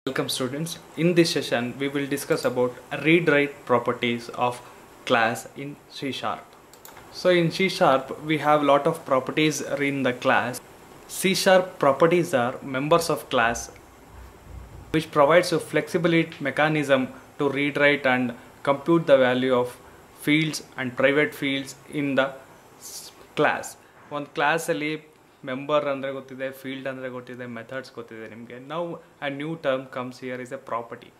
Welcome students. In this session we will discuss about read-write properties of class in C#. So in C# we have lot of properties in the class. C# properties are members of class which provides a flexibility mechanism to read-write and compute the value of fields and private fields in the class. One class ಅಲ್ಲಿ member ಅಂದರೆ ಗೊತ್ತಿದೆ, field ಅಂದರೆ ಗೊತ್ತಿದೆ, methods ಗೊತ್ತಿದೆ ನಿಮಗೆ. ನಾವು ಆ new term comes here is A property.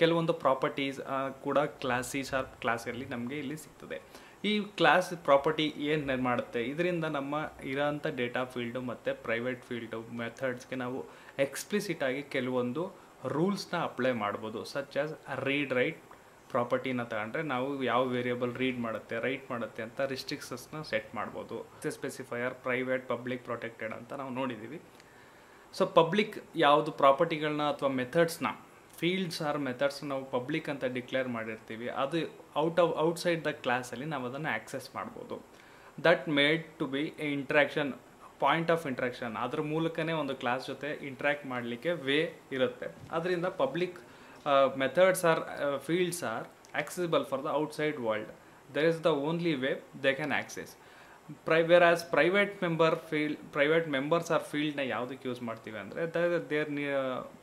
ಕೆಲವೊಂದು ಪ್ರಾಪರ್ಟೀಸ್ ಕೂಡ ಕ್ಲಾಸ್ C# ಕ್ಲಾಸಲ್ಲಿ ನಮಗೆ ಇಲ್ಲಿ ಸಿಗ್ತದೆ. ಈ ಕ್ಲಾಸ್ ಪ್ರಾಪರ್ಟಿ ಏನು ಮಾಡುತ್ತೆ, ಇದರಿಂದ ನಮ್ಮ ಇರೋಂಥ ಡೇಟಾ ಫೀಲ್ಡು ಮತ್ತು ಪ್ರೈವೇಟ್ ಫೀಲ್ಡು ಮೆಥಡ್ಸ್ಗೆ ನಾವು ಎಕ್ಸ್ಪ್ಲಿಸಿಟ್ ಆಗಿ ಕೆಲವೊಂದು ರೂಲ್ಸ್ನ ಅಪ್ಲೈ ಮಾಡ್ಬೋದು. ಸಚ್ ಆಸ್ ರೀಡ್ ರೈಟ್ ಪ್ರಾಪರ್ಟಿನ ತಗೊಂಡ್ರೆ ನಾವು ಯಾವ ವೇರಿಯಬಲ್ ರೀಡ್ ಮಾಡುತ್ತೆ, ರೈಟ್ ಮಾಡುತ್ತೆ ಅಂತ ರಿಸ್ಟ್ರಿಕ್ಷನ್ಸ್ನ ಸೆಟ್ ಮಾಡ್ಬೋದು. ಸ್ಪೆಸಿಫೈಯರ್, ಪ್ರೈವೇಟ್, ಪಬ್ಲಿಕ್, ಪ್ರೊಟೆಕ್ಟೆಡ್ ಅಂತ ನಾವು ನೋಡಿದ್ದೀವಿ. ಸೊ ಪಬ್ಲಿಕ್ ಯಾವುದು ಪ್ರಾಪರ್ಟಿಗಳನ್ನ ಅಥವಾ ಮೆಥಡ್ಸ್ನ, ಫೀಲ್ಡ್ಸ್ ಆರ್ ಮೆಥಡ್ಸ್ ನಾವು ಪಬ್ಲಿಕ್ ಅಂತ ಡಿಕ್ಲೇರ್ ಮಾಡಿರ್ತೀವಿ, ಅದು ಔಟ್ಸೈಡ್ ದ ಕ್ಲಾಸಲ್ಲಿ ನಾವು ಅದನ್ನು ಆಕ್ಸೆಸ್ ಮಾಡ್ಬೋದು. That made to be a interaction, point of interaction, ಅದ್ರ ಮೂಲಕನೇ ಒಂದು ಕ್ಲಾಸ್ ಜೊತೆ ಇಂಟ್ರ್ಯಾಕ್ಟ್ ಮಾಡಲಿಕ್ಕೆ ವೇ ಇರುತ್ತೆ. ಅದರಿಂದ public methods or fields are accessible for the outside world. There is the only way they can access. Whereas private members or field na yavudಕ್ಕೆ use ಮಾಡ್ತೀವಿ ಅಂದರೆ their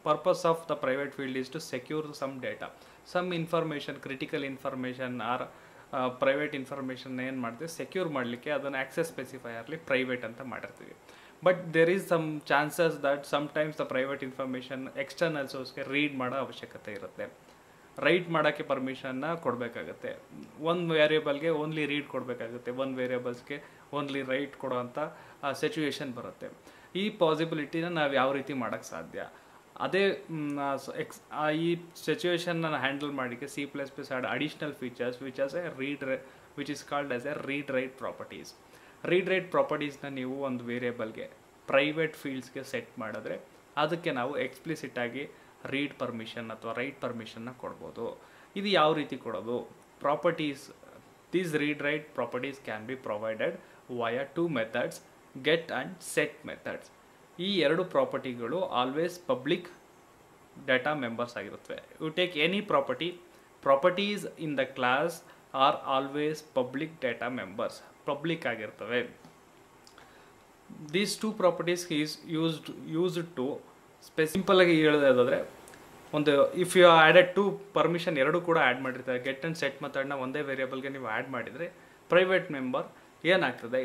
purpose of the private field is to secure some data, some information, critical information or private information ಏನು ಮಾಡ್ತೀವಿ secure ಮಾಡಲಿಕ್ಕೆ ಅದನ್ನು access ಸ್ಪೆಸಿಫೈಯರ್ಲಿ private ಅಂತ ಮಾಡಿರ್ತೀವಿ. But there is some chances that sometimes the private information external ಸೋರ್ಸ್ಗೆ read ಮಾಡೋ ಅವಶ್ಯಕತೆ ಇರುತ್ತೆ. ರೈಟ್ ಮಾಡೋಕ್ಕೆ ಪರ್ಮಿಷನ್ನ ಕೊಡಬೇಕಾಗತ್ತೆ. ಒಂದು ವೇರಿಯಬಲ್ಗೆ ಓನ್ಲಿ ರೀಡ್ ಕೊಡಬೇಕಾಗುತ್ತೆ, ಒಂದು ವೇರಿಯಬಲ್ಸ್ಗೆ ಓನ್ಲಿ ರೈಟ್ ಕೊಡೋ ಅಂಥ ಸಿಚುವೇಶನ್ ಬರುತ್ತೆ. ಈ ಪಾಸಿಬಿಲಿಟಿನ ನಾವು ಯಾವ ರೀತಿ ಮಾಡೋಕ್ಕೆ ಸಾಧ್ಯ, ಅದೇ ಈ ಸಿಚುವೇಶನ್ನ ಹ್ಯಾಂಡಲ್ ಮಾಡೋಕ್ಕೆ C++ add additional features which is called as a read write properties. Read write ಪ್ರಾಪರ್ಟೀಸ್ನ ನೀವು ಒಂದು ವೇರಿಯಬಲ್ಗೆ ಪ್ರೈವೇಟ್ ಫೀಲ್ಡ್ಸ್ಗೆ ಸೆಟ್ ಮಾಡಿದ್ರೆ ಅದಕ್ಕೆ ನಾವು ಎಕ್ಸ್ಪ್ಲಿಸಿಟ್ ಆಗಿ ರೀಡ್ ಪರ್ಮಿಷನ್ ಅಥವಾ ರೈಟ್ ಪರ್ಮಿಷನ್ನ ಕೊಡ್ಬೋದು. ಇದು ಯಾವ ರೀತಿ ಕೊಡೋದು? Properties, these read write properties can be provided via 2 methods, get and set methods. ಈ ಎರಡು ಪ್ರಾಪರ್ಟಿಗಳು ಆಲ್ವೇಸ್ ಪಬ್ಲಿಕ್ ಡೇಟಾ ಮೆಂಬರ್ಸ್ ಆಗಿರುತ್ತವೆ. You take any properties in the class are always public data members, public ಆಗಿರ್ತವೆ. These 2 properties is used to simple ಆಗಿ ಹೇಳೋದಾದರೆ, ಒಂದು if you added 2 permission ಎರಡು ಕೂಡ ಆ್ಯಡ್ ಮಾಡಿರ್ತಾರೆ, ಗೆಟ್ ಆ್ಯಂಡ್ ಸೆಟ್ ಮೆಥಡ್ನ ಒಂದೇ ವೇರಿಯಬಲ್ಗೆ ನೀವು ಆ್ಯಡ್ ಮಾಡಿದರೆ ಪ್ರೈವೇಟ್ ಮೆಂಬರ್ ಏನಾಗ್ತದೆ,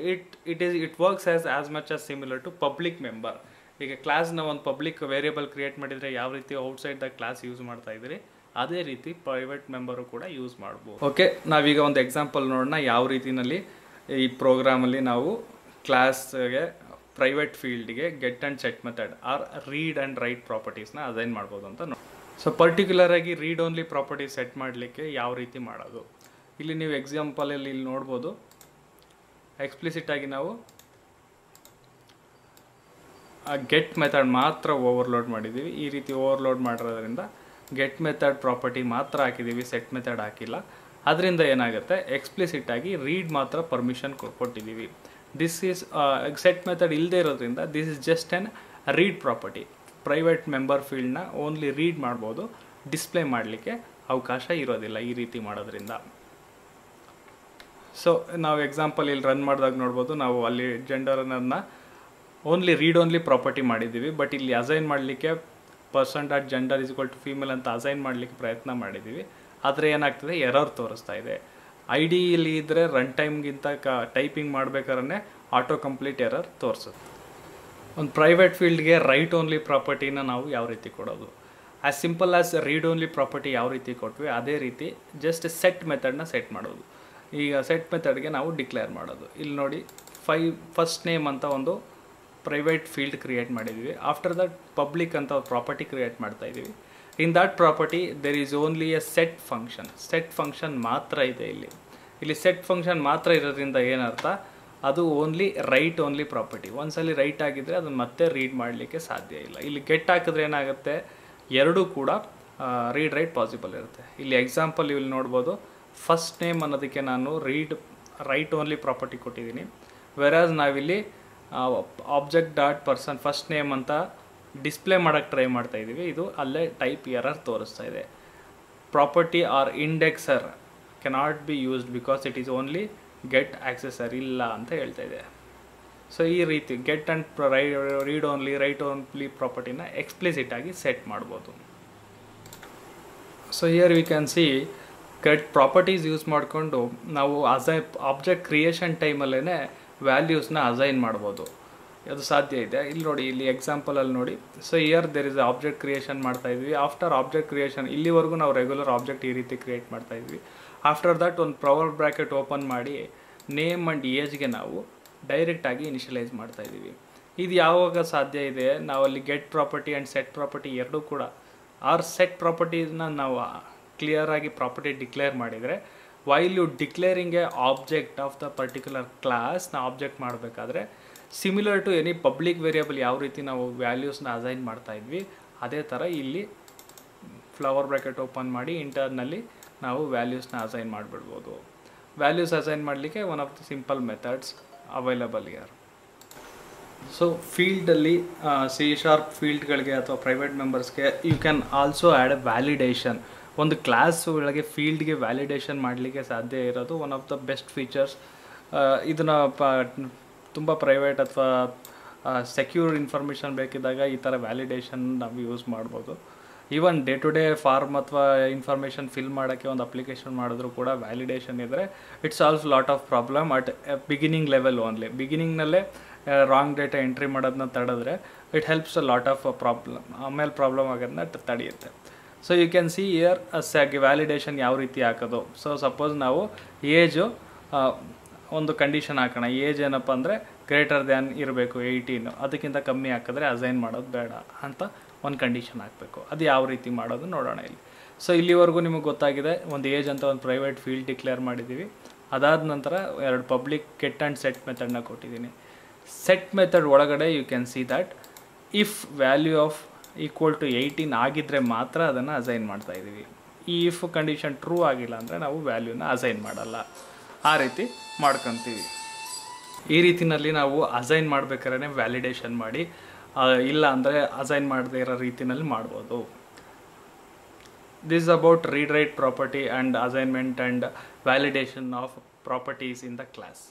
it works as much as similar to public member. ಈಗ ಕ್ಲಾಸ್ನ ಒಂದು ಪಬ್ಲಿಕ್ ವೇರಿಯಬಲ್ ಕ್ರಿಯೇಟ್ ಮಾಡಿದರೆ ಯಾವ ರೀತಿ ಔಟ್ಸೈಡ್ ದ ಕ್ಲಾಸ್ ಯೂಸ್ ಮಾಡ್ತಾ ಇದ್ದೀರಿ, ಅದೇ ರೀತಿ ಪ್ರೈವೇಟ್ ಮೆಂಬರು ಕೂಡ ಯೂಸ್ ಮಾಡ್ಬೋದು. ಓಕೆ, ನಾವೀಗ ಒಂದು ಎಕ್ಸಾಂಪಲ್ ನೋಡೋಣ ಯಾವ ರೀತಿಯಲ್ಲಿ ಈ ಪ್ರೋಗ್ರಾಮಲ್ಲಿ ನಾವು ಕ್ಲಾಸ್ಗೆ ಪ್ರೈವೇಟ್ ಫೀಲ್ಡ್ಗೆ get and set method or read and write ಪ್ರಾಪರ್ಟೀಸ್ನ ಅಸೈನ್ ಮಾಡ್ಬೋದು ಅಂತ ನೋಡಿ. ಸೊ ಪರ್ಟಿಕ್ಯುಲರ್ ಆಗಿ ರೀಡ್ ಓನ್ಲಿ ಪ್ರಾಪರ್ಟೀಸ್ ಸೆಟ್ ಮಾಡಲಿಕ್ಕೆ ಯಾವ ರೀತಿ ಮಾಡೋದು, ಇಲ್ಲಿ ನೀವು ಎಕ್ಸಾಂಪಲಲ್ಲಿ ಇಲ್ಲಿ ನೋಡ್ಬೋದು. ಎಕ್ಸ್ಪ್ಲಿಸಿಟ್ ಆಗಿ ನಾವು ಗೆಟ್ ಮೆಥಡ್ ಮಾತ್ರ ಓವರ್ಲೋಡ್ ಮಾಡಿದ್ದೀವಿ. ಈ ರೀತಿ ಓವರ್ಲೋಡ್ ಮಾಡಿರೋದ್ರಿಂದ ಗೆಟ್ ಮೆಥಡ್ ಪ್ರಾಪರ್ಟಿ ಮಾತ್ರ ಹಾಕಿದ್ದೀವಿ, ಸೆಟ್ ಮೆಥಡ್ ಹಾಕಿಲ್ಲ. ಅದರಿಂದ ಏನಾಗುತ್ತೆ, ಎಕ್ಸ್ಪ್ಲಿಸಿಟ್ ಆಗಿ ರೀಡ್ ಮಾತ್ರ ಪರ್ಮಿಷನ್ ಕೊಟ್ಟಿದ್ದೀವಿ. ದಿಸ್ ಈಸ್ ಸೆಟ್ ಮೆಥಡ್ ಇಲ್ಲದೆ ಇರೋದ್ರಿಂದ this is just an read property. Private member ಫೀಲ್ಡ್ನ ಓನ್ಲಿ ರೀಡ್ ಮಾಡ್ಬೋದು, ಡಿಸ್ಪ್ಲೇ ಮಾಡಲಿಕ್ಕೆ ಅವಕಾಶ ಇರೋದಿಲ್ಲ ಈ ರೀತಿ ಮಾಡೋದ್ರಿಂದ. ಸೊ ನಾವು ಎಕ್ಸಾಂಪಲ್ ಇಲ್ಲಿ ರನ್ ಮಾಡಿದಾಗ ನೋಡ್ಬೋದು, ನಾವು ಅಲ್ಲಿ ಜೆಂಡರನ್ನು ಓನ್ಲಿ ರೀಡ್ ಓನ್ಲಿ ಪ್ರಾಪರ್ಟಿ ಮಾಡಿದ್ದೀವಿ. ಬಟ್ ಇಲ್ಲಿ ಅಸೈನ್ ಮಾಡಲಿಕ್ಕೆ %.gender = ಫೀಮೇಲ್ ಅಂತ ಅಸೈನ್ ಮಾಡಲಿಕ್ಕೆ ಪ್ರಯತ್ನ ಮಾಡಿದ್ದೀವಿ. ಆದರೆ ಏನಾಗ್ತದೆ, ಎರರ್ ತೋರಿಸ್ತಾ ಇದೆ. ID ಇದ್ದರೆ ರನ್ ಟೈಮ್ಗಿಂತ ಟೈಪಿಂಗ್ ಮಾಡಬೇಕಾದ್ರೆ ಆಟೋ ಕಂಪ್ಲೀಟ್ ಎರರ್ ತೋರಿಸುತ್ತೆ. ಒಂದು ಪ್ರೈವೇಟ್ ಫೀಲ್ಡ್ಗೆ ರೈಟ್ ಓನ್ಲಿ ಪ್ರಾಪರ್ಟಿನ ನಾವು ಯಾವ ರೀತಿ ಕೊಡೋದು, as simple as read only property ಯಾವ ರೀತಿ ಕೊಟ್ವಿ ಅದೇ ರೀತಿ ಜಸ್ಟ್ ಸೆಟ್ ಮೆಥಡ್ನ ಸೆಟ್ ಮಾಡೋದು. ಈಗ ಸೆಟ್ ಮೆಥಡ್ಗೆ ನಾವು ಡಿಕ್ಲೇರ್ ಮಾಡೋದು. ಇಲ್ಲಿ ನೋಡಿ, ಫಸ್ಟ್ ನೇಮ್ ಅಂತ ಒಂದು ಪ್ರೈವೇಟ್ ಫೀಲ್ಡ್ ಕ್ರಿಯೇಟ್ ಮಾಡಿದ್ದೀವಿ. ಆಫ್ಟರ್ ದಟ್ ಪಬ್ಲಿಕ್ ಅಂತ ಒಂದು ಪ್ರಾಪರ್ಟಿ ಕ್ರಿಯೇಟ್ ಮಾಡ್ತಾ ಇದ್ದೀವಿ. In that property there is only a set function ಮಾತ್ರ ಇದೆ. ಇಲ್ಲಿ ಸೆಟ್ ಫಂಕ್ಷನ್ ಮಾತ್ರ ಇರೋದ್ರಿಂದ ಏನರ್ಥ, ಅದು ಓನ್ಲಿ ರೈಟ್ ಓನ್ಲಿ ಪ್ರಾಪರ್ಟಿ. ಒಂದ್ಸಲಿ ರೈಟ್ ಆಗಿದ್ದರೆ ಅದನ್ನು ಮತ್ತೆ ರೀಡ್ ಮಾಡಲಿಕ್ಕೆ ಸಾಧ್ಯ ಇಲ್ಲ. ಇಲ್ಲಿ ಗೆಟ್ ಹಾಕಿದ್ರೆ ಏನಾಗುತ್ತೆ, ಎರಡೂ ಕೂಡ ರೀಡ್ ರೈಟ್ ಪಾಸಿಬಲ್ ಇರುತ್ತೆ. ಇಲ್ಲಿ ಎಕ್ಸಾಂಪಲ್ ಇಲ್ಲಿ ನೋಡ್ಬೋದು, ಫಸ್ಟ್ ನೇಮ್ ಅನ್ನೋದಕ್ಕೆ ನಾನು ರೈಟ್ ಓನ್ಲಿ ಪ್ರಾಪರ್ಟಿ ಕೊಟ್ಟಿದ್ದೀನಿ. ವೆರಾಸ್ ನಾವಿಲ್ಲಿ object.person ಫಸ್ಟ್ ನೇಮ್ ಅಂತ ಡಿಸ್ಪ್ಲೇ ಮಾಡೋಕ್ಕೆ ಟ್ರೈ ಮಾಡ್ತಾ ಇದ್ದೀವಿ. ಇದು ಅಲ್ಲೇ ಟೈಪ್ ಎರರ್ ತೋರಿಸ್ತಾ ಇದೆ. Property or indexer cannot be used because it is only get accessor ಇಲ್ಲ ಅಂತ ಹೇಳ್ತಾ ಇದೆ. ಸೊ ಈ ರೀತಿ get and read only write only ಪ್ರಾಪರ್ಟಿನ ಎಕ್ಸ್ಪ್ಲಿಸಿಟ್ ಆಗಿ ಸೆಟ್ ಮಾಡ್ಬೋದು. So here we can see get properties use ಮಾಡಿಕೊಂಡು ನಾವು ಆಬ್ಜೆಕ್ಟ್ ಕ್ರಿಯೇಷನ್ ಟೈಮಲ್ಲೇ ವ್ಯಾಲ್ಯೂಸ್ನ ಅಸೈನ್ ಮಾಡ್ಬೋದು. ಅದು ಸಾಧ್ಯ ಇದೆ. ಇಲ್ಲಿ ನೋಡಿ, ಇಲ್ಲಿ ಎಕ್ಸಾಂಪಲಲ್ಲಿ ನೋಡಿ. So here there is object creation ಮಾಡ್ತಾ ಇದ್ವಿ. ಆಫ್ಟರ್ ಆಬ್ಜೆಕ್ಟ್ ಕ್ರಿಯೇಷನ್ ಇಲ್ಲಿವರೆಗೂ ನಾವು ರೆಗ್ಯುಲರ್ ಆಬ್ಜೆಕ್ಟ್ ಈ ರೀತಿ ಕ್ರಿಯೇಟ್ ಮಾಡ್ತಾ ಇದ್ವಿ. ಆಫ್ಟರ್ ದಟ್ ಒಂದು ಪ್ರವರ್ ಬ್ರ್ಯಾಕೆಟ್ ಓಪನ್ ಮಾಡಿ ನೇಮ್ ಆ್ಯಂಡ್ ಏಜ್ಗೆ ನಾವು ಡೈರೆಕ್ಟಾಗಿ ಇನಿಷಿಯಲೈಸ್ ಮಾಡ್ತಾ ಇದ್ದೀವಿ. ಇದು ಯಾವಾಗ ಸಾಧ್ಯ ಇದೆ? ನಾವು ಅಲ್ಲಿ get property and set property ಎರಡೂ ಕೂಡ ಸೆಟ್ ಪ್ರಾಪರ್ಟೀಸ್ನ ನಾವು ಕ್ಲಿಯರಾಗಿ ಪ್ರಾಪರ್ಟಿ ಡಿಕ್ಲೇರ್ ಮಾಡಿದರೆ, while you declaring a object of the particular ಕ್ಲಾಸ್ನ ಆಬ್ಜೆಕ್ಟ್ ಮಾಡಬೇಕಾದ್ರೆ similar to any public variable ಯಾವ ರೀತಿ ನಾವು ವ್ಯಾಲ್ಯೂಸ್ನ ಅಸೈನ್ ಮಾಡ್ತಾ ಇದ್ವಿ, ಅದೇ ಥರ ಇಲ್ಲಿ ಫ್ಲವರ್ ಬ್ರ್ಯಾಕೆಟ್ ಓಪನ್ ಮಾಡಿ ಇಂಟರ್ನಲ್ಲಿ ನಾವು ವ್ಯಾಲ್ಯೂಸ್ನ ಅಸೈನ್ ಮಾಡಿಬಿಡ್ಬೋದು. ವ್ಯಾಲ್ಯೂಸ್ ಅಸೈನ್ ಮಾಡಲಿಕ್ಕೆ one of the simple methods available here. So ಫೀಲ್ಡಲ್ಲಿ ಸಿ ಶಾರ್ಪ್ ಫೀಲ್ಡ್ಗಳಿಗೆ ಅಥವಾ ಪ್ರೈವೇಟ್ ಮೆಂಬರ್ಸ್ಗೆ you can also add a validation. ಒಂದು ಕ್ಲಾಸ್ ಒಳಗೆ ಫೀಲ್ಡ್ಗೆ ವ್ಯಾಲಿಡೇಷನ್ ಮಾಡಲಿಕ್ಕೆ ಸಾಧ್ಯ ಇರೋದು one of the best features. ಇದನ್ನು ತುಂಬ ಪ್ರೈವೇಟ್ ಅಥವಾ ಸೆಕ್ಯೂರ್ ಇನ್ಫಾರ್ಮೇಷನ್ ಬೇಕಿದ್ದಾಗ ಈ ಥರ ವ್ಯಾಲಿಡೇಷನ್ ನಾವು ಯೂಸ್ ಮಾಡ್ಬೋದು. Even day to day form ಅಥವಾ ಇನ್ಫಾರ್ಮೇಷನ್ ಫಿಲ್ ಮಾಡೋಕ್ಕೆ ಒಂದು ಅಪ್ಲಿಕೇಶನ್ ಮಾಡಿದ್ರು ಕೂಡ ವ್ಯಾಲಿಡೇಷನ್ ಇದ್ದರೆ it solves lot of problem at beginning level only. ಬಿಗಿನಿಂಗ್ನಲ್ಲೇ ರಾಂಗ್ ಡೇಟಾ ಎಂಟ್ರಿ ಮಾಡೋದನ್ನ ತಡೆದ್ರೆ it helps a lot of problem. ಆಮೇಲೆ ಪ್ರಾಬ್ಲಮ್ ಆಗೋದನ್ನ ತಡೆಯುತ್ತೆ. So you can see here validation ಯಾವ ರೀತಿ ಹಾಕೋದು. ಸೊ ಸಪೋಸ್ ನಾವು ಏಜು ಒಂದು ಕಂಡೀಷನ್ ಹಾಕೋಣ. ಏಜ್ ಏನಪ್ಪ ಅಂದರೆ ಗ್ರೇಟರ್ ದ್ಯಾನ್ ಇರಬೇಕು 18, ಅದಕ್ಕಿಂತ ಕಮ್ಮಿ ಹಾಕಿದ್ರೆ ಅಸೈನ್ ಮಾಡೋದು ಬೇಡ ಅಂತ ಒಂದು ಕಂಡೀಷನ್ ಹಾಕಬೇಕು. ಅದು ಯಾವ ರೀತಿ ಮಾಡೋದು ನೋಡೋಣ ಇಲ್ಲಿ. ಸೊ ಇಲ್ಲಿವರೆಗೂ ನಿಮಗೆ ಗೊತ್ತಾಗಿದೆ, ಒಂದು ಏಜ್ ಅಂತ ಒಂದು ಪ್ರೈವೇಟ್ ಫೀಲ್ಡ್ ಡಿಕ್ಲೇರ್ ಮಾಡಿದ್ದೀವಿ. ಅದಾದ ನಂತರ ಎರಡು ಪಬ್ಲಿಕ್ ಗೆಟ್ ಆ್ಯಂಡ್ ಸೆಟ್ ಮೆಥಡ್ನ ಕೊಟ್ಟಿದ್ದೀನಿ. ಸೆಟ್ ಮೆಥಡ್ ಒಳಗಡೆ you can see that if value of equal to 18 ಆಗಿದ್ದರೆ ಮಾತ್ರ ಅದನ್ನು ಅಸೈನ್ ಮಾಡ್ತಾ ಇದ್ದೀವಿ. ಈ ಇಫ್ ಕಂಡೀಷನ್ ಟ್ರೂ ಆಗಿಲ್ಲ ಅಂದರೆ ನಾವು ವ್ಯಾಲ್ಯೂನ ಅಸೈನ್ ಮಾಡಲ್ಲ. ಆ ರೀತಿ ಮಾಡ್ಕೊತೀವಿ. ಈ ರೀತಿಯಲ್ಲಿ ನಾವು ಅಸೈನ್ ಮಾಡಬೇಕಾದ್ರೆ ವ್ಯಾಲಿಡೇಷನ್ ಮಾಡಿ, ಇಲ್ಲ ಅಂದರೆ ಅಸೈನ್ ಮಾಡದೇ ಇರೋ ರೀತಿಯಲ್ಲಿ ಮಾಡ್ಬೋದು. This about read write property and assignment and validation of properties in the class.